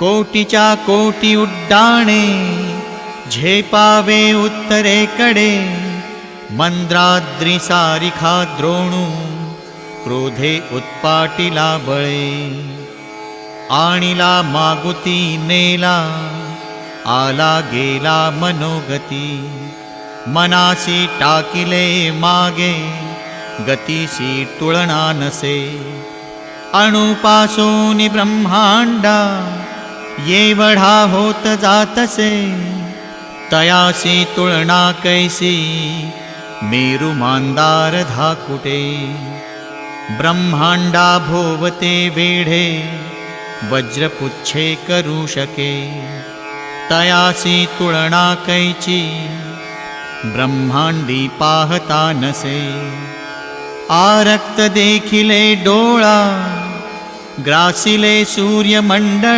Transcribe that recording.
कोटीच्या कोटी उड्डाणे झेपावे उत्तरेकडे मंद्राद्री सारिखा द्रोणू क्रोधे उत्पाटिला बळे आणिला मागुती नेला आला गेला मनोगती मनासी टाकिले मागे गतीसी तुलना नसे अणुपासून ब्रह्मांडा येवढा होत जातसे तयासी तुलना कैसी मेरु मांदार धाकुटे ब्रह्मांडा भोवते वेढे वज्रपुच्छे करू शके तयासी तुलना कैची ब्रह्मांडी पाहता नसे आरक्त देखिले डोळा ग्रासिले सूर्यमंडळा